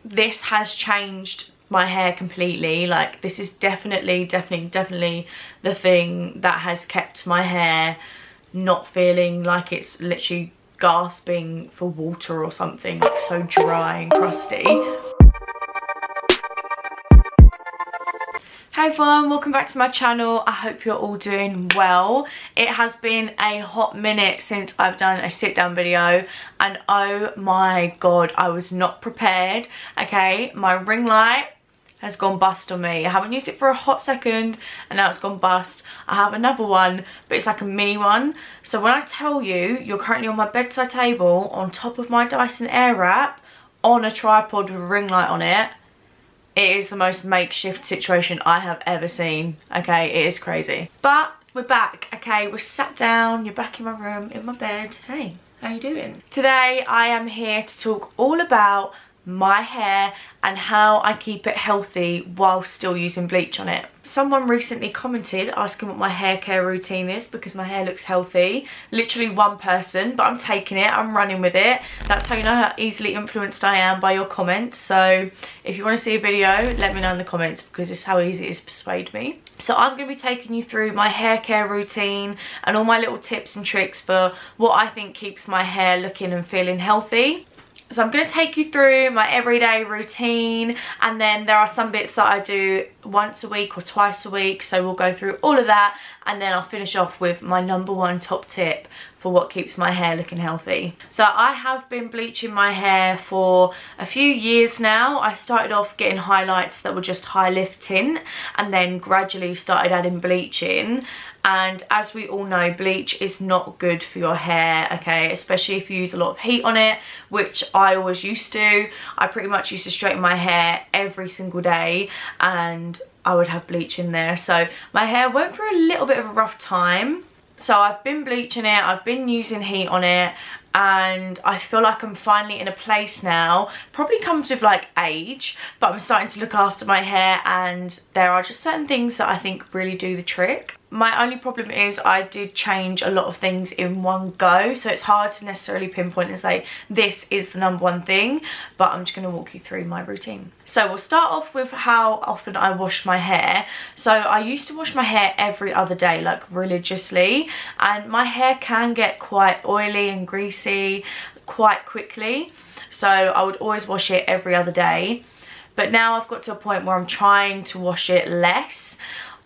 this has changed my hair completely. Like, this is definitely the thing that has kept my hair not feeling like it's literally gasping for water or something, like so dry and crusty. Hey everyone, welcome back to my channel. I hope you're all doing well. It has been a hot minute since I've done a sit down video, and oh my god, I was not prepared. Okay, my ring light has gone bust on me. I haven't used it for a hot second and now it's gone bust. I have another one, but it's like a mini one. So when I tell you, you're currently on my bedside table on top of my Dyson Airwrap on a tripod with a ring light on it, it is the most makeshift situation I have ever seen. Okay, it is crazy. But we're back, okay? We're sat down, you're back in my room, in my bed. Hey, how you doing? Today I am here to talk all about my hair and how I keep it healthy while still using bleach on it. Someone recently commented asking what my hair care routine is because my hair looks healthy. Literally one person, but I'm taking it, I'm running with it. That's how you know how easily influenced I am by your comments. So if you want to see a video, let me know in the comments because it's how easy it is to persuade me. So I'm going to be taking you through my hair care routine and all my little tips and tricks for what I think keeps my hair looking and feeling healthy. So I'm going to take you through my everyday routine, and then there are some bits that I do once a week or twice a week, so we'll go through all of that, and then I'll finish off with my #1 top tip for what keeps my hair looking healthy. So I have been bleaching my hair for a few years now. I started off getting highlights that were just high lift tint, and then gradually started adding bleach in. And as we all know, bleach is not good for your hair, okay, especially if you use a lot of heat on it, which I always used to. I pretty much used to straighten my hair every single day and I would have bleach in there. So my hair went through a little bit of a rough time. So I've been bleaching it, I've been using heat on it, and I feel like I'm finally in a place now. Probably comes with like age, but I'm starting to look after my hair, and there are just certain things that I think really do the trick. My only problem is I did change a lot of things in one go, so it's hard to necessarily pinpoint and say this is the #1 thing, but I'm just going to walk you through my routine. So we'll start off with how often I wash my hair. So I used to wash my hair every other day, like religiously, and my hair can get quite oily and greasy quite quickly, so I would always wash it every other day. But now I've got to a point where I'm trying to wash it less.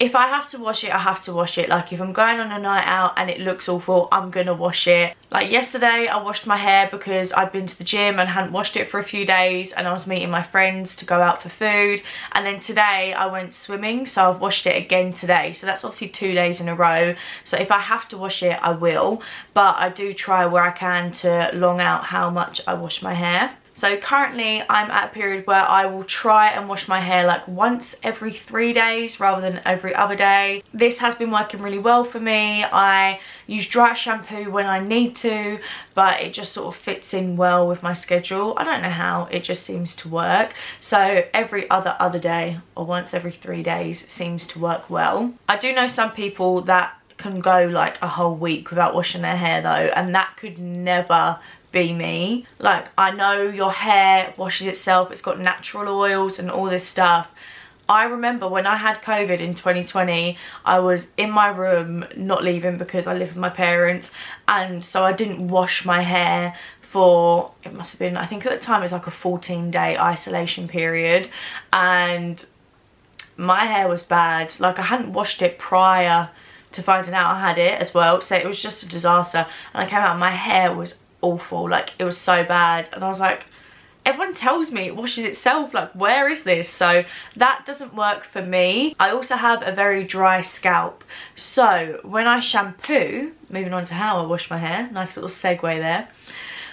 If I have to wash it, I have to wash it. Like if I'm going on a night out and it looks awful, I'm gonna wash it. Like yesterday I washed my hair because I'd been to the gym and hadn't washed it for a few days, and I was meeting my friends to go out for food. And then today I went swimming, so I've washed it again today. So that's obviously 2 days in a row. So if I have to wash it, I will. But I do try where I can to long out how much I wash my hair. So currently I'm at a period where I will try and wash my hair like once every 3 days rather than every other day. This has been working really well for me. I use dry shampoo when I need to, but it just sort of fits in well with my schedule. I don't know how, it just seems to work. So every other day or once every 3 days seems to work well. I do know some people that can go like a whole week without washing their hair though, and that could never be me. Like, I know your hair washes itself, it's got natural oils and all this stuff. I remember when I had COVID in 2020, I was in my room not leaving because I live with my parents, and so I didn't wash my hair for, it must have been, I think at the time it was like a 14-day isolation period, and my hair was bad. Like, I hadn't washed it prior to finding out I had it as well, so it was just a disaster. And I came out and my hair was awful, like it was so bad, and I was like, everyone tells me it washes itself, like where is this? So that doesn't work for me. I also have a very dry scalp, so when I shampoo, moving on to how I wash my hair, nice little segue there.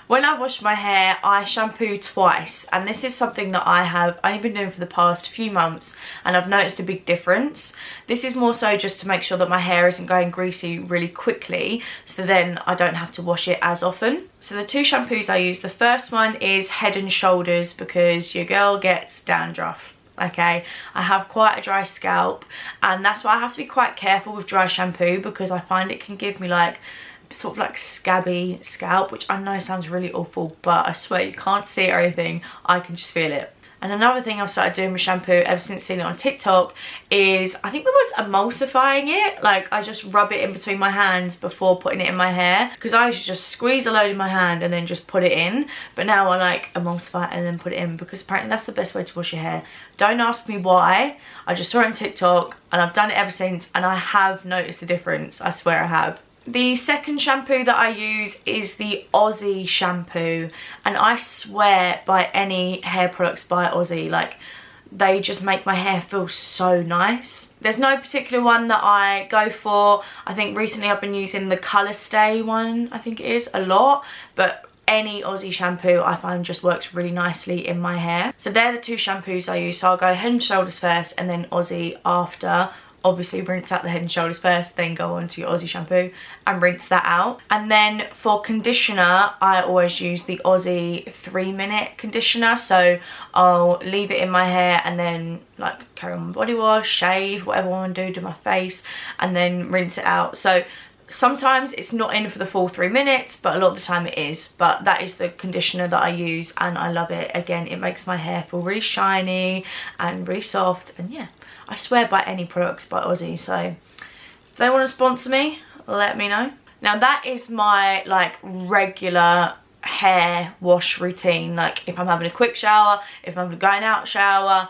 When I wash my hair, I shampoo twice, and this is something that I have only been doing for the past few months, and I've noticed a big difference. This is more so just to make sure that my hair isn't going greasy really quickly, so then I don't have to wash it as often. So the 2 shampoos I use, the first one is Head and Shoulders because your girl gets dandruff. Okay, I have quite a dry scalp, and that's why I have to be quite careful with dry shampoo because I find it can give me like sort of like scabby scalp, which I know sounds really awful, but I swear you can't see it or anything, I can just feel it. And another thing I've started doing with shampoo ever since seeing it on TikTok is, I think the word's emulsifying it. Like, I just rub it in between my hands before putting it in my hair, because I used to just squeeze a load in my hand and then just put it in. But now I like emulsify it and then put it in, because apparently that's the best way to wash your hair. Don't ask me why. I just saw it on TikTok and I've done it ever since, and I have noticed a difference. I swear I have. The second shampoo that I use is the Aussie shampoo, and I swear by any hair products by Aussie, like, they just make my hair feel so nice. There's no particular one that I go for. I think recently I've been using the Colour Stay one, I think it is, a lot, but any Aussie shampoo I find just works really nicely in my hair. So they're the two shampoos I use. So I'll go Head and Shoulders first and then Aussie after. Obviously rinse out the Head and Shoulders first, then go on to your Aussie shampoo and rinse that out. And then for conditioner, I always use the Aussie 3-minute conditioner. So I'll leave it in my hair and then like carry on my body wash, shave, whatever I want to do my face, and then rinse it out. So sometimes it's not in for the full 3 minutes, but a lot of the time it is. But that is the conditioner that I use and I love it. Again, it makes my hair feel really shiny and really soft, and yeah, I swear by any products by Aussie. So if they want to sponsor me, let me know. Now that is my like regular hair wash routine. Like if I'm having a quick shower, if I'm having a going out shower,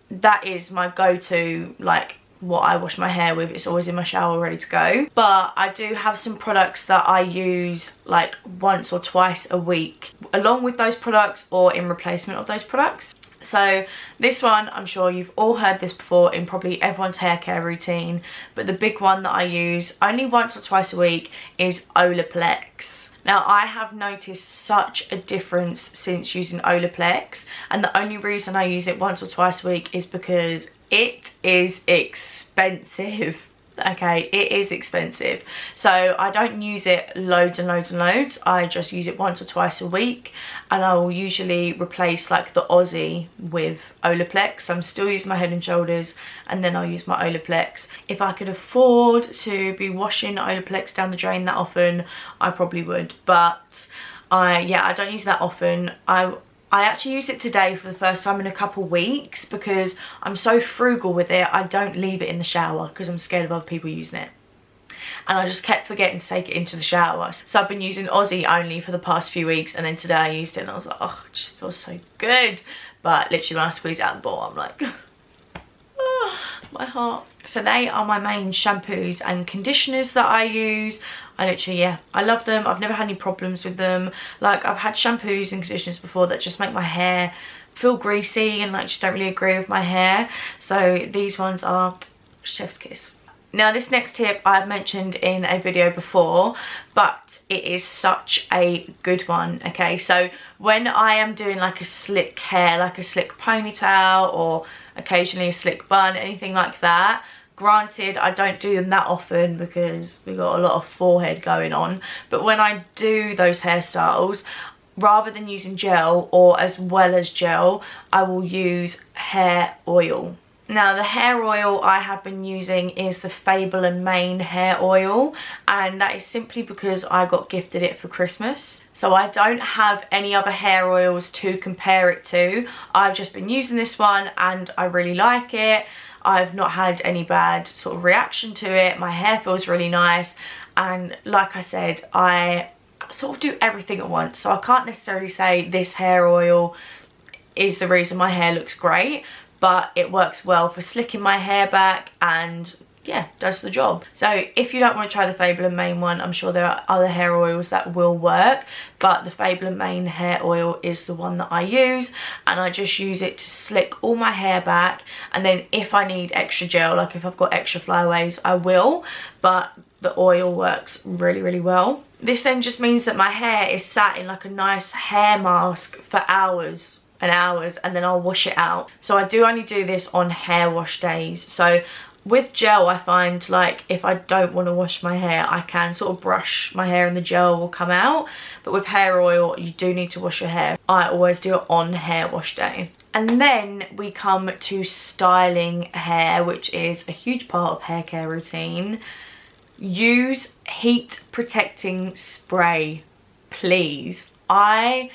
that is my go-to, like what I wash my hair with. It's always in my shower ready to go. But I do have some products that I use like once or twice a week along with those products or in replacement of those products. So this one, I'm sure you've all heard this before in probably everyone's hair care routine, but the big one that I use only once or twice a week is Olaplex. Now I have noticed such a difference since using Olaplex, and the only reason I use it once or twice a week is because it is expensive. Okay, it is expensive. So I don't use it loads and loads and loads. I just use it once or twice a week, and I will usually replace like the Aussie with Olaplex. I'm still using my Head and Shoulders and then I'll use my Olaplex. If I could afford to be washing Olaplex down the drain that often, I probably would, but I don't use that often. I actually used it today for the first time in a couple weeks because I'm so frugal with it. I don't leave it in the shower because I'm scared of other people using it. And I just kept forgetting to take it into the shower. So I've been using Aussie only for the past few weeks, and then today I used it and I was like, oh, it just feels so good. But literally when I squeeze it out the bowl, I'm like, oh, my heart. So they are my main shampoos and conditioners that I use. I literally, yeah, I love them. I've never had any problems with them. Like, I've had shampoos and conditioners before that just make my hair feel greasy and like just don't really agree with my hair. So these ones are chef's kiss. Now this next tip I've mentioned in a video before, but it is such a good one. Okay, so when I am doing like a slick hair, like a slick ponytail or occasionally a slick bun, anything like that, granted I don't do them that often because we've got a lot of forehead going on, but when I do those hairstyles, rather than using gel or as well as gel, I will use hair oil. Now the hair oil I have been using is the Fable & Mane hair oil, and that is simply because I got gifted it for Christmas. So I don't have any other hair oils to compare it to. I've just been using this one and I really like it. I've not had any bad sort of reaction to it. My hair feels really nice, and like I said, I sort of do everything at once. So I can't necessarily say this hair oil is the reason my hair looks great, but it works well for slicking my hair back and yeah, does the job. So if you don't want to try the Fable & Mane one, I'm sure there are other hair oils that will work, but the Fable & Mane hair oil is the one that I use, and I just use it to slick all my hair back, and then if I need extra gel, like if I've got extra flyaways, I will, but the oil works really, really well. This then just means that my hair is sat in like a nice hair mask for hours and hours, and then I'll wash it out. So I do only do this on hair wash days. So with gel, I find like if I don't want to wash my hair, I can sort of brush my hair and the gel will come out, but with hair oil you do need to wash your hair. I always do it on hair wash day. And then we come to styling hair, which is a huge part of hair care routine. Use heat protecting spray, please. I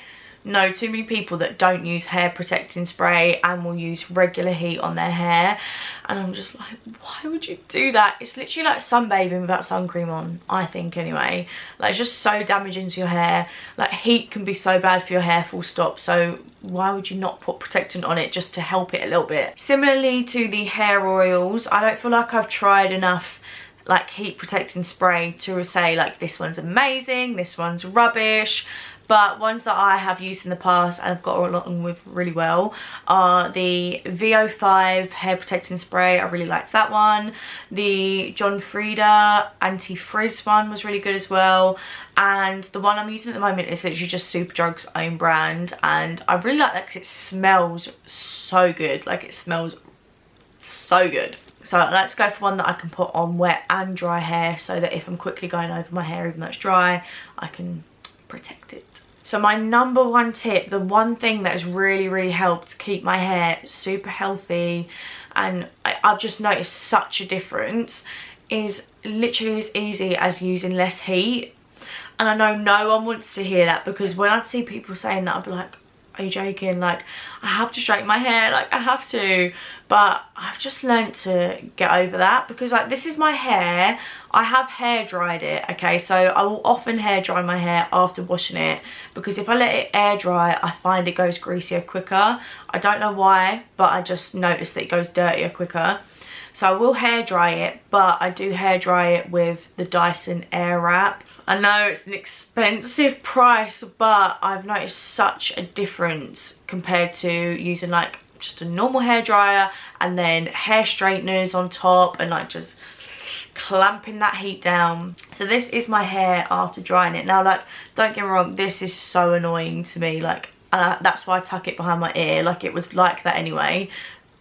know too many people that don't use hair protecting spray and will use regular heat on their hair, and I'm just like, why would you do that? It's literally like sunbathing without sun cream on, I think anyway. Like, it's just so damaging to your hair. Like, heat can be so bad for your hair, full stop, so why would you not put protectant on it just to help it a little bit? Similarly to the hair oils, I don't feel like I've tried enough like heat protecting spray to say like this one's amazing, this one's rubbish. But ones that I have used in the past and I've got along with really well are the VO5 hair protecting spray. I really liked that one. The John Frieda anti-frizz one was really good as well. And the one I'm using at the moment is literally just Superdrug's own brand, and I really like that because it smells so good. Like, it smells so good. So I like to go for one that I can put on wet and dry hair, so that if I'm quickly going over my hair even though it's dry, I can protect it. So my number one tip, the one thing that has really helped keep my hair super healthy, and I've just noticed such a difference, is literally as easy as using less heat. And I know no one wants to hear that, because when I see people saying that, I'll be like, are you joking? Like, I have to straighten my hair, like I have to. But I've just learned to get over that, because like, this is my hair. I have hair dried it, okay? So I will often hair dry my hair after washing it, because if I let it air dry, I find it goes greasier quicker. I don't know why, but I just noticed that it goes dirtier quicker. So I will hair dry it, but I do hair dry it with the Dyson Airwrap. I know it's an expensive price, but I've noticed such a difference compared to using like just a normal hair dryer and then hair straighteners on top and like just clamping that heat down. So this is my hair after drying it. Now, like, don't get me wrong, this is so annoying to me. Like, that's why I tuck it behind my ear. Like, it was like that anyway.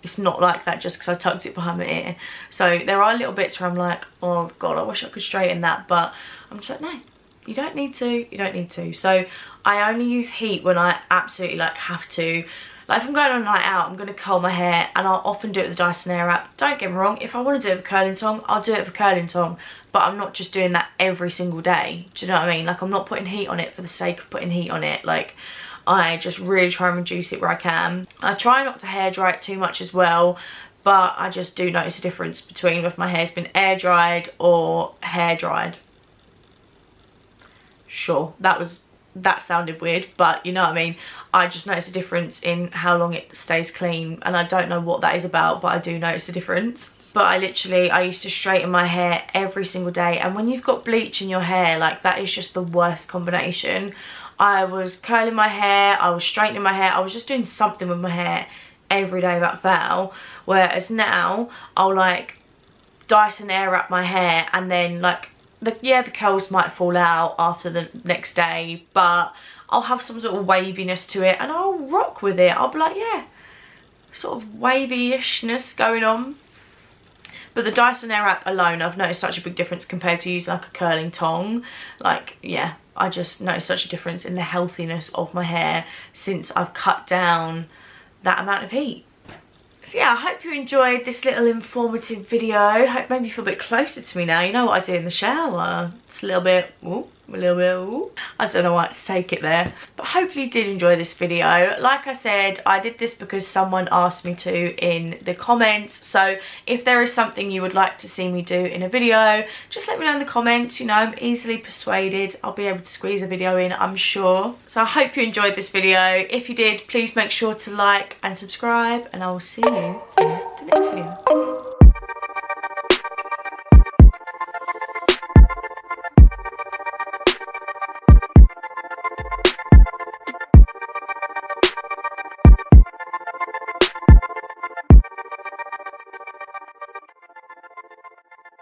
It's not like that just because I tucked it behind my ear. So there are little bits where I'm like, oh God, I wish I could straighten that. But I'm just like, no, you don't need to. You don't need to. So I only use heat when I absolutely like have to. Like, if I'm going on a night out, I'm going to curl my hair, and I'll often do it with the Dyson Airwrap. Don't get me wrong, if I want to do it with a curling tong, I'll do it with a curling tong. But I'm not just doing that every single day. Do you know what I mean? Like, I'm not putting heat on it for the sake of putting heat on it. Like, I just really try and reduce it where I can. I try not to hair dry it too much as well, but I just do notice a difference between if my hair's been air dried or hair dried. Sure, that sounded weird, but you know what I mean. I just notice a difference in how long it stays clean, and I don't know what that is about, but I do notice a difference. But I used to straighten my hair every single day, and when you've got bleach in your hair, like, that is just the worst combination. I was curling my hair, I was straightening my hair, I was just doing something with my hair every day without fail. Whereas now, I'll like Dyson Airwrap my hair, and then like, the curls might fall out after the next day, but I'll have some sort of waviness to it and I'll rock with it. I'll be like, yeah, sort of wavy-ishness going on. But the Dyson Airwrap alone, I've noticed such a big difference compared to using like a curling tong. Like, yeah, I just noticed such a difference in the healthiness of my hair since I've cut down that amount of heat. So yeah, I hope you enjoyed this little informative video. Hope it made me feel a bit closer to me now. You know what I do in the shower. It's a little bit, ooh, a little bit, ooh. I don't know why to take it there. But hopefully you did enjoy this video. Like I said, I did this because someone asked me to in the comments. So if there is something you would like to see me do in a video, just let me know in the comments. You know, I'm easily persuaded. I'll be able to squeeze a video in, I'm sure. So I hope you enjoyed this video. If you did, please make sure to like and subscribe, and I will see you in the next video.